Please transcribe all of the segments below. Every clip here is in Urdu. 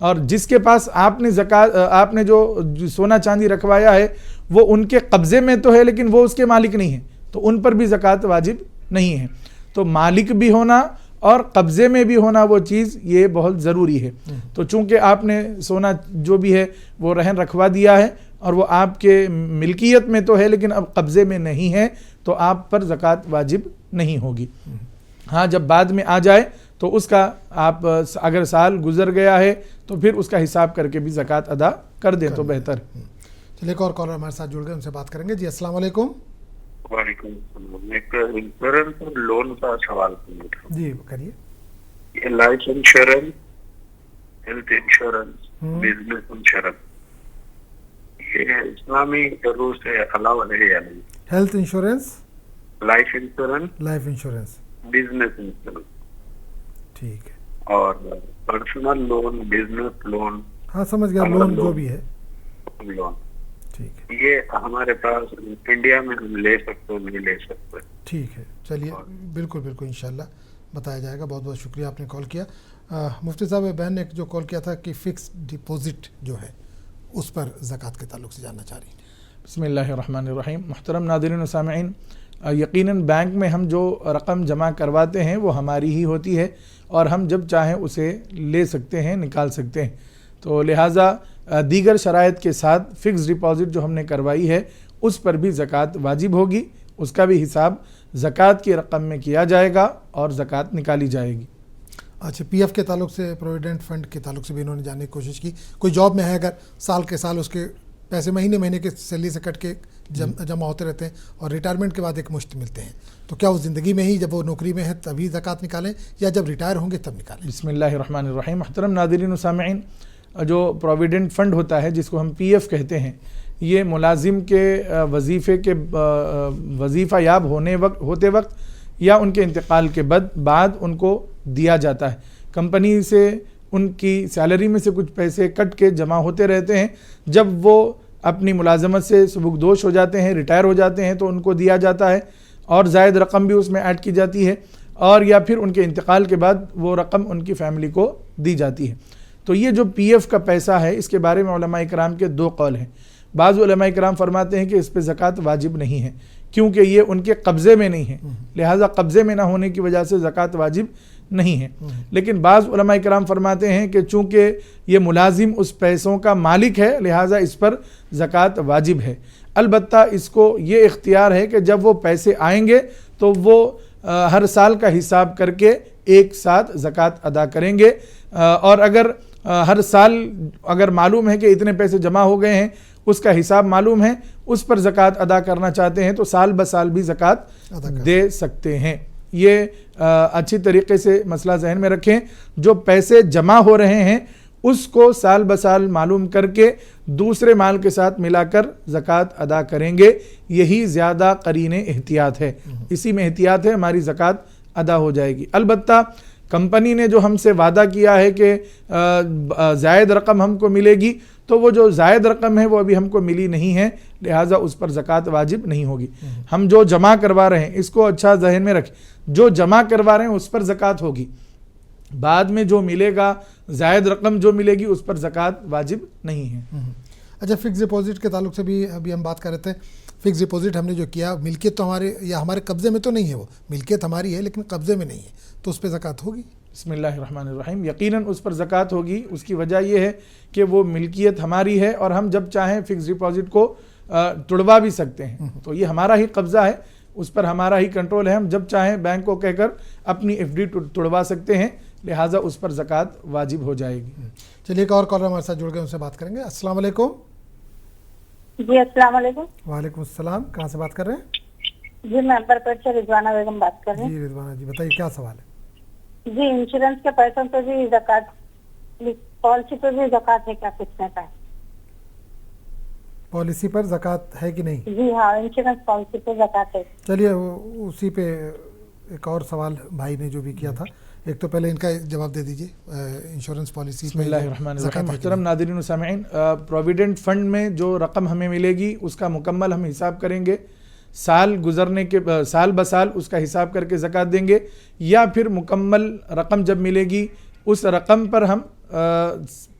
اور جس کے پاس آپ نے جو سونا چاندی رکھوایا ہے وہ ان کے قبضے میں تو ہے لیکن وہ اس کے مالک نہیں ہیں، تو ان پر بھی زکوٰۃ واجب نہیں ہے۔ تو مالک بھی ہونا اور قبضے میں بھی ہونا وہ چیز یہ بہت ضروری ہے۔ تو چونکہ آپ نے سونا جو بھی ہے وہ رہن رکھوا دیا ہے اور وہ آپ کے ملکیت میں تو ہے لیکن اب قبضے میں نہیں ہے، تو آپ پر زکوٰۃ واجب نہیں ہوگی۔ ہاں جب بعد میں آ جائے تو اس کا آپ اگر سال گزر گیا ہے تو پھر اس کا حساب کر کے بھی زکوٰۃ ادا کر دیں تو بہتر۔ چلیے ایک اور کالر ہمارے ساتھ جڑ گئے، ان سے بات کریں گے۔ جی السلام علیکم۔ وعلیکم السلام۔ ایک انشورنس اور لون کا سوال کرنا تھا۔ جی کریے۔ یہ life insurance, health insurance, business insurance, یہ اسلامی رول سے علاوہ ہے یا نہیں؟ Health insurance, life insurance, life insurance, business insurance ٹھیک ہے۔ اور پرسنل لون، بزنس لون، ہاں سمجھ گیا، لون جو بھی ہے لون، ٹھیک ہے یہ ہمارے پاس انڈیا میں ہم لے سکتے نہیں لے سکتے؟ ٹھیک ہے، چلیے بالکل بالکل انشاءاللہ بتایا جائے گا۔ بہت بہت شکریہ آپ نے کال کیا۔ مفتی صاحب بہن نے جو کال کیا تھا کہ فکس ڈپازٹ جو ہے اس پر زکوٰۃ کے تعلق سے جاننا چاہ رہی ہیں۔ بسم اللہ الرحمن الرحیم۔ محترم ناظرین و سامعین، یقیناً بینک میں ہم جو رقم جمع کرواتے ہیں وہ ہماری ہی ہوتی ہے اور ہم جب چاہیں اسے لے سکتے ہیں، نکال سکتے ہیں، تو لہٰذا دیگر شرائط کے ساتھ فکس ڈپازٹ جو ہم نے کروائی ہے اس پر بھی زکوٰۃ واجب ہوگی، اس کا بھی حساب زکوٰۃ کی رقم میں کیا جائے گا اور زکوٰۃ نکالی جائے گی۔ اچھا، پی ایف کے تعلق سے، پروویڈنٹ فنڈ کے تعلق سے بھی انہوں نے جاننے کی کوشش کی۔ کوئی جاب میں ہے، اگر سال کے سال اس کے پیسے مہینے کے سیلری سے کٹ کے جمع ہوتے رہتے ہیں اور ریٹائرمنٹ کے بعد ایک مشت ملتے ہیں، تو کیا وہ زندگی میں ہی جب وہ نوکری میں ہے تبھی زکوٰۃ نکالیں یا جب ریٹائر ہوں گے تب نکالیں؟ بسم اللہ الرحمن الرحیم۔ محترم ناظرین و سامعین، جو پروویڈنٹ فنڈ ہوتا ہے جس کو ہم پی ایف کہتے ہیں، یہ ملازم کے وظیفہ یاب ہوتے وقت یا ان کے انتقال کے بعد ان کو دیا جاتا ہے۔ کمپنی سے ان کی سیلری میں سے کچھ پیسے کٹ کے جمع ہوتے رہتے ہیں، جب وہ اپنی ملازمت سے سبکدوش ہو جاتے ہیں، ریٹائر ہو جاتے ہیں تو ان کو دیا جاتا ہے اور زائد رقم بھی اس میں ایڈ کی جاتی ہے، اور یا پھر ان کے انتقال کے بعد وہ رقم ان کی فیملی کو دی جاتی ہے۔ تو یہ جو پی ایف کا پیسہ ہے اس کے بارے میں علماء کرام کے دو قول ہیں۔ بعض علماء کرام فرماتے ہیں کہ اس پہ زکوٰۃ واجب نہیں ہے کیونکہ یہ ان کے قبضے میں نہیں ہے، لہٰذا قبضے میں نہ ہونے کی وجہ سے زکوٰۃ واجب نہیں ہے۔ لیکن بعض علماء کرام فرماتے ہیں کہ چونکہ یہ ملازم اس پیسوں کا مالک ہے لہٰذا اس پر زکوٰۃ واجب ہے۔ البتہ اس کو یہ اختیار ہے کہ جب وہ پیسے آئیں گے تو وہ ہر سال کا حساب کر کے ایک ساتھ زکوٰۃ ادا کریں گے، اور اگر ہر سال اگر معلوم ہے کہ اتنے پیسے جمع ہو گئے ہیں، اس کا حساب معلوم ہے، اس پر زکوٰۃ ادا کرنا چاہتے ہیں تو سال بسال بھی زکوٰۃ دے سکتے ہیں۔ یہ اچھی طریقے سے مسئلہ ذہن میں رکھیں، جو پیسے جمع ہو رہے ہیں اس کو سال بسال معلوم کر کے دوسرے مال کے ساتھ ملا کر زکوٰۃ ادا کریں گے، یہی زیادہ قرین احتیاط ہے، اسی میں احتیاط ہے، ہماری زکوٰۃ ادا ہو جائے گی۔ البتہ کمپنی نے جو ہم سے وعدہ کیا ہے کہ زائد رقم ہم کو ملے گی، تو وہ جو زائد رقم ہے وہ ابھی ہم کو ملی نہیں ہے، لہٰذا اس پر زکوٰۃ واجب نہیں ہوگی۔ ہم جو جمع کروا رہے ہیں اس کو اچھا ذہن میں رکھیں، جو جمع کروا رہے ہیں اس پر زکوٰۃ ہوگی، بعد میں جو ملے گا زائد رقم جو ملے گی اس پر زکوٰۃ واجب نہیں ہے۔ اچھا، فکس ڈپازٹ کے تعلق سے بھی ابھی ہم بات کر رہے تھے۔ فکس ڈپازٹ ہم نے جو کیا، ملکیت تو ہمارے قبضے میں تو نہیں ہے، وہ ملکیت ہماری ہے لیکن قبضے میں نہیں ہے، تو اس پہ زکوٰۃ ہوگی؟ بسم اللہ الرحمن الرحیم۔ یقیناً اس پر زکوٰۃ ہوگی، اس کی وجہ یہ ہے کہ وہ ملکیت ہماری ہے اور ہم جب چاہیں فکس ڈپازٹ کو توڑوا بھی سکتے ہیں، تو یہ ہمارا ہی قبضہ ہے، اس پر ہمارا ہی کنٹرول ہے، ہم جب چاہیں بینک کو کہہ کر اپنی ایف ڈی توڑوا سکتے ہیں، لہٰذا اس پر زکوٰۃ واجب ہو جائے گی۔ چلیے ایک اور کالر ہمارے ساتھ جڑ گئے، ان سے بات کریں گے۔ السلام علیکم۔ جی السلام علیکم۔ وعلیکم السلام، کہاں سے بات کر رہے ہیں؟ جی میں برپٹ سے رضوانہ بیگم بات کر رہی ہوں۔ جی رضوانہ جی بتائیے کیا سوال ہے؟ جی انشورنس کے پیسوں پہ بھی زکوٰۃ، پالیسی پہ بھی زکوٰۃ ہے کیا کچھ میں؟ پالیسی پر زکوٰۃ ہے کہ نہیں؟ جی ہاں، انشورنس پالیسی پہ زکوٰۃ ہے۔ چلیے اسی پہ ایک اور سوال بھائی نے جو بھی کیا تھا، ایک تو پہلے ان کا جواب دے دیجئے، انشورنس پالیسی۔ بسم اللہ الرحمن الرحیم۔ محترم ناظرین و سامعین، پروویڈنٹ فنڈ میں جو رقم ہمیں ملے گی اس کا مکمل ہم حساب کریں گے، سال گزرنے کے سال بسال اس کا حساب کر کے زکوٰۃ دیں گے، یا پھر مکمل رقم جب ملے گی اس رقم پر ہم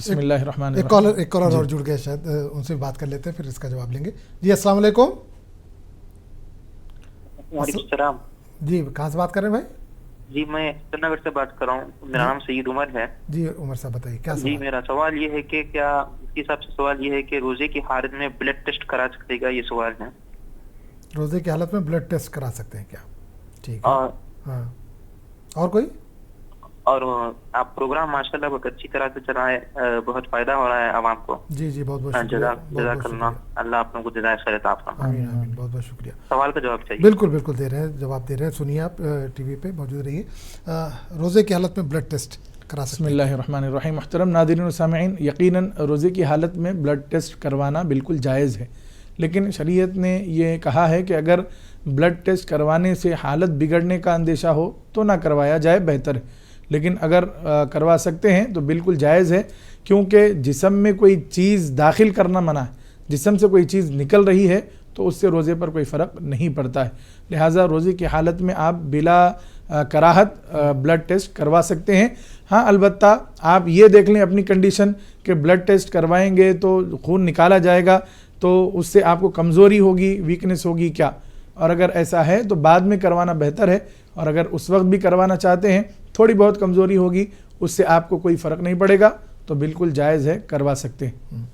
بسم اللہ الرحمن ایک کالر اور جڑ گئے، شاید ان سے بات کر لیتے ہیں پھر اس کا جواب لیں گے. جی السلام علیکم. وعلیکم السلام. جی کہاں سے بات کر رہے ہیں بھائی؟ جی میں سری نگر سے بات کر رہا ہوں. میرا نام سید عمر ہے. جی عمر صاحب بتائیے کیا جی سوال؟ میرا سوال یہ ہے کہ کیا اس کے حساب سے سوال یہ ہے کہ روزے کی حالت میں بلڈ ٹیسٹ کرا سکتے گا، یہ سوال ہے. روزے کی حالت میں بلڈ ٹیسٹ کرا سکتے ہیں کیا؟ ٹھیک ہے. اور ہاں اور کوئی؟ اور آپ پروگرام ماشاءاللہ بہت اچھی طرح سے چلائے، بہت فائدہ ہو رہا ہے عوام کو. جی جی بہت بہت شکریہ. جزاک اللہ. اللہ آپ لوگوں کو جزائے خیر عطا فرمائے. آمین آمین. بہت بہت شکریہ. سوال کا جواب چاہیے. بالکل بالکل دے رہے ہیں، جواب دے رہے ہیں. سنیے آپ ٹی وی پہ موجود رہیے. روزے کی حالت میں بلڈ ٹیسٹ کرا بسم سکتے ہیں. اللہ الرحمن الرحیم. محترم ناظرین و سامعین، یقیناً روزے کی حالت میں بلڈ ٹیسٹ کروانا بالکل جائز ہے، لیکن شریعت نے یہ کہا ہے کہ اگر بلڈ ٹیسٹ کروانے سے حالت بگڑنے کا اندیشہ ہو تو نہ کروایا جائے، بہتر ہے. لیکن اگر کروا سکتے ہیں تو بالکل جائز ہے، کیونکہ جسم میں کوئی چیز داخل کرنا منع ہے. جسم سے کوئی چیز نکل رہی ہے تو اس سے روزے پر کوئی فرق نہیں پڑتا ہے. لہٰذا روزے کی حالت میں آپ بلا کراہت بلڈ ٹیسٹ کروا سکتے ہیں. ہاں البتہ آپ یہ دیکھ لیں اپنی کنڈیشن کہ بلڈ ٹیسٹ کروائیں گے تو خون نکالا جائے گا تو اس سے آپ کو کمزوری ہوگی، ویکنس ہوگی کیا، اور اگر ایسا ہے تو بعد میں کروانا بہتر ہے. اور اگر اس وقت بھی کروانا چاہتے ہیں، تھوڑی بہت کمزوری ہوگی، اس سے آپ کو کوئی فرق نہیں پڑے گا تو بالکل جائز ہے، کروا سکتے ہیں.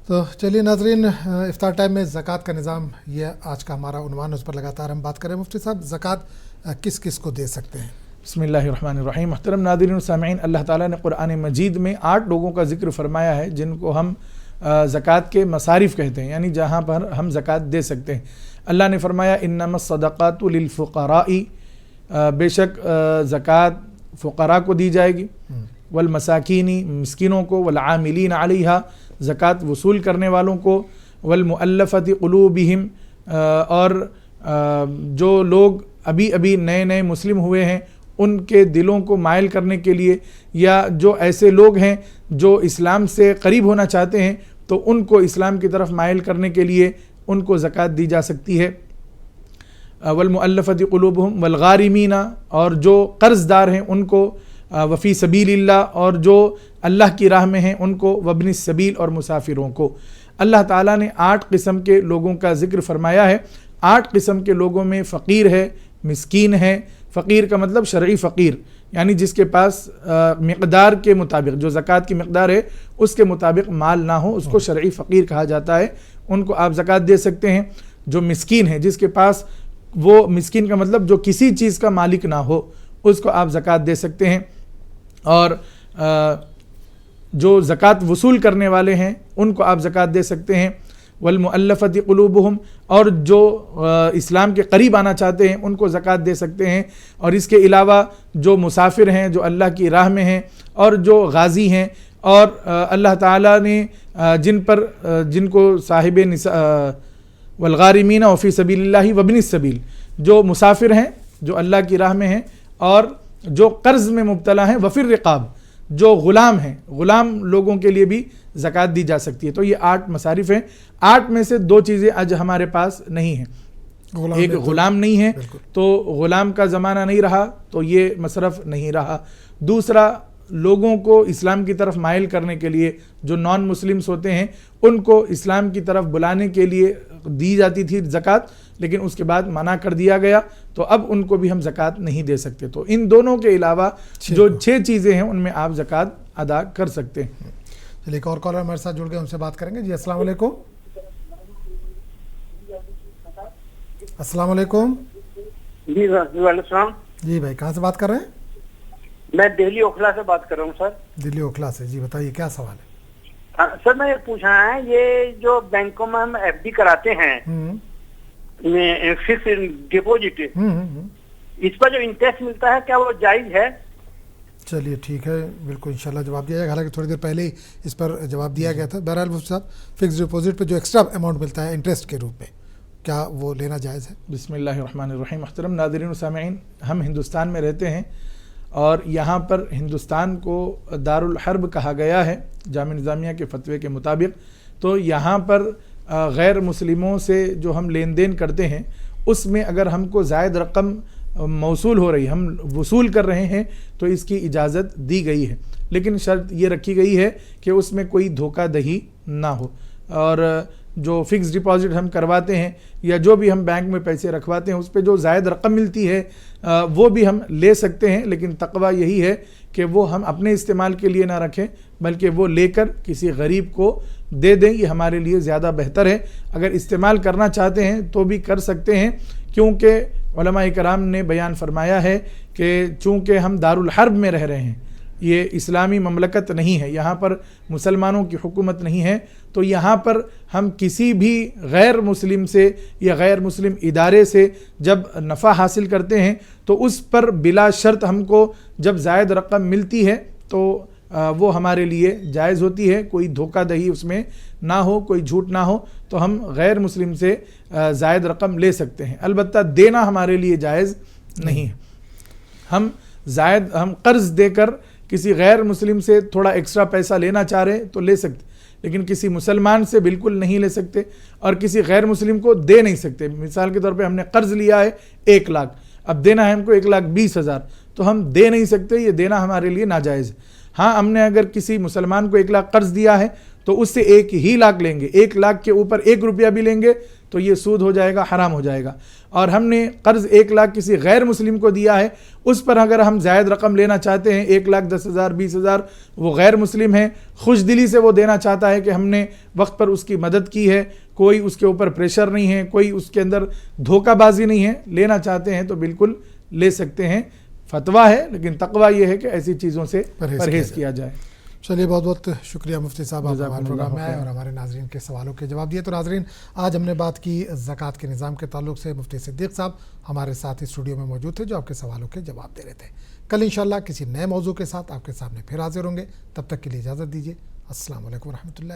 تو چلیے ناظرین، افطار ٹائم میں زکوٰۃ کا نظام یہ آج کا ہمارا عنوان، اس پر لگاتار ہم بات کریں. مفتی صاحب زکوٰۃ کس کس کو دے سکتے ہیں؟ بسم اللہ الرحمن الرحیم. محترم ناظرین و سامعین، اللہ تعالیٰ نے قرآن مجید میں 8 لوگوں کا ذکر فرمایا ہے جن کو ہم زکوٰۃ کے مصارف کہتے ہیں، یعنی جہاں پر ہم زکوٰۃ دے سکتے ہیں. اللہ نے فرمایا انما الصدقات للفقراء، بے شک زکوٰۃ فقراء کو دی جائے گی، والمساکین، مسکینوں کو، والعاملین علیہا، زکوٰۃ وصول کرنے والوں کو، والمؤلفۃ قلوبہم، اور جو لوگ ابھی ابھی نئے نئے مسلم ہوئے ہیں ان کے دلوں کو مائل کرنے کے لیے، یا جو ایسے لوگ ہیں جو اسلام سے قریب ہونا چاہتے ہیں تو ان کو اسلام کی طرف مائل کرنے کے لیے ان کو زکوٰۃ دی جا سکتی ہے. والمؤلفۃ قلوبہم والغارمین، اور جو قرض دار ہیں ان کو، وفی سبیل اللہ، اور جو اللہ کی راہ میں ہیں ان کو، وابن السبیل، اور مسافروں کو. اللہ تعالیٰ نے 8 قسم کے لوگوں کا ذکر فرمایا ہے. 8 قسم کے لوگوں میں فقیر ہے، مسکین ہے. فقیر کا مطلب شرعی فقیر، یعنی جس کے پاس مقدار کے مطابق، جو زکوٰۃ کی مقدار ہے اس کے مطابق مال نہ ہو، اس کو شرعی فقیر کہا جاتا ہے. ان کو آپ زکوٰۃ دے سکتے ہیں. جو مسکین ہے، جس کے پاس، وہ مسکین کا مطلب جو کسی چیز کا مالک نہ ہو، اس کو آپ زکوٰۃ دے سکتے ہیں. اور جو زکوٰۃ وصول کرنے والے ہیں ان کو آپ زکوٰۃ دے سکتے ہیں. والمؤلفۃ قلوبہم، اور جو اسلام کے قریب آنا چاہتے ہیں ان کو زکوٰۃ دے سکتے ہیں. اور اس کے علاوہ جو مسافر ہیں، جو اللہ کی راہ میں ہیں، اور جو غازی ہیں، اور اللہ تعالیٰ نے جن کو صاحب والغارمین وفی سبیل اللہ وابن السبیل، جو مسافر ہیں، جو اللہ کی راہ میں ہیں، اور جو قرض میں مبتلا ہیں، وفی الرقاب، جو غلام ہیں، غلام لوگوں کے لیے بھی زکوٰۃ دی جا سکتی ہے. تو یہ 8 مصارف ہیں. 8 میں سے 2 چیزیں آج ہمارے پاس نہیں ہیں. ایک غلام نہیں ہے تو غلام کا زمانہ نہیں رہا تو یہ مصرف نہیں رہا. دوسرا، لوگوں کو اسلام کی طرف مائل کرنے کے لیے، جو نان مسلمس ہوتے ہیں ان کو اسلام کی طرف بلانے کے لیے دی جاتی تھی زکوٰۃ، لیکن اس کے بعد منع کر دیا گیا تو اب ان کو بھی ہم زکوٰۃ نہیں دے سکتے. تو ان دونوں کے علاوہ جو 6 چیزیں ہیں ان میں آپ زکوٰۃ ادا کر سکتے ہیں. چلیے ایک اور کالر ہمارے ساتھ جڑ گئے، ان سے بات کریں گے. جی السلام علیکم. السلام علیکم. جی وعلیکم السلام. جی بھائی کہاں سے بات کر رہے ہیں؟ میں دہلی اوکھلا سے بات کر رہا ہوں سر. دلی اوکھلا سے. جی بتائیے کیا سوال ہے؟ سر میں یہ پوچھنا ہے، یہ جو بینکوں میں ہم ایف ڈی کراتے ہیں، فکس ڈپوزٹ، اس پر جو انٹرسٹ ملتا ہے کیا وہ جائز ہے؟ چلیے ٹھیک ہے، بالکل انشاءاللہ جواب دیا جائے گا. حالانکہ تھوڑی دیر پہلے ہی اس پر جواب دیا گیا تھا. بہرحال مفتی صاحب، فکس ڈپوزٹ پہ جو ایکسٹرا اماؤنٹ ملتا ہے انٹرسٹ کے روپ میں، کیا وہ لینا جائز ہے؟ بسم اللہ الرحمن الرحیم. محترم ناظرین و سامعین، ہم ہندوستان میں رہتے ہیں اور یہاں پر ہندوستان کو دارالحرب کہا گیا ہے جامعہ نظامیہ کے فتوے کے مطابق. تو یہاں پر غیر مسلموں سے جو ہم لین دین کرتے ہیں اس میں اگر ہم کو زائد رقم موصول ہو رہی، ہم وصول کر رہے ہیں تو اس کی اجازت دی گئی ہے. لیکن شرط یہ رکھی گئی ہے کہ اس میں کوئی دھوکہ دہی نہ ہو، اور جو فکس ڈپازٹ ہم کرواتے ہیں یا جو بھی ہم بینک میں پیسے رکھواتے ہیں اس پہ جو زائد رقم ملتی ہے وہ بھی ہم لے سکتے ہیں، لیکن تقویٰ یہی ہے کہ وہ ہم اپنے استعمال کے لیے نہ رکھیں بلکہ وہ لے کر کسی غریب کو دے دیں، یہ ہمارے لیے زیادہ بہتر ہے۔ اگر استعمال کرنا چاہتے ہیں تو بھی کر سکتے ہیں، کیونکہ علماء کرام نے بیان فرمایا ہے کہ چونکہ ہم دارالحرب میں رہ رہے ہیں، یہ اسلامی مملکت نہیں ہے، یہاں پر مسلمانوں کی حکومت نہیں ہے، تو یہاں پر ہم کسی بھی غیر مسلم سے یا غیر مسلم ادارے سے جب نفع حاصل کرتے ہیں تو اس پر بلا شرط ہم کو جب زائد رقم ملتی ہے تو وہ ہمارے لیے جائز ہوتی ہے، کوئی دھوکہ دہی اس میں نہ ہو، کوئی جھوٹ نہ ہو، تو ہم غیر مسلم سے زائد رقم لے سکتے ہیں، البتہ دینا ہمارے لیے جائز نہیں ہے۔ ہم قرض دے کر کسی غیر مسلم سے تھوڑا ایکسٹرا پیسہ لینا چاہ رہے تو لے سکتے، لیکن کسی مسلمان سے بالکل نہیں لے سکتے اور کسی غیر مسلم کو دے نہیں سکتے۔ مثال کے طور پہ ہم نے قرض لیا ہے 1 لاکھ، اب دینا ہے ہم کو 1,20,000، تو ہم دے نہیں سکتے، یہ دینا ہمارے لیے ناجائز ہے۔ ہاں، ہم نے اگر کسی مسلمان کو 1 لاکھ قرض دیا ہے تو اس سے 1 ہی لاکھ لیں گے، 1 لاکھ کے اوپر 1 روپیہ بھی لیں گے تو یہ سود ہو جائے گا، حرام ہو جائے گا۔ اور ہم نے قرض 1 لاکھ کسی غیر مسلم کو دیا ہے، اس پر اگر ہم زائد رقم لینا چاہتے ہیں 1,10,000 20,000، وہ غیر مسلم ہے، خوش دلی سے وہ دینا چاہتا ہے کہ ہم نے وقت پر اس کی مدد کی ہے، کوئی اس کے اوپر پریشر نہیں ہے، کوئی اس کے اندر دھوکہ بازی نہیں ہے، لینا چاہتے ہیں تو بالکل لے سکتے ہیں۔ فتویٰ ہے، لیکن تقویٰ یہ ہے کہ ایسی چیزوں سے پرہیز کیا جائے۔ چلیے، بہت بہت شکریہ مفتی صاحب، آپ ہمارے پروگرام میں آئے اور ہمارے ناظرین کے سوالوں کے جواب دیے۔ تو ناظرین، آج ہم نے بات کی زکوٰۃ کے نظام کے تعلق سے، مفتی صدیق صاحب ہمارے ساتھ اسٹوڈیو میں موجود تھے جو آپ کے سوالوں کے جواب دے رہے تھے۔ کل انشاءاللہ کسی نئے موضوع کے ساتھ آپ کے سامنے پھر حاضر ہوں گے، تب تک کے لیے اجازت دیجیے۔ السلام علیکم ورحمۃ اللہ۔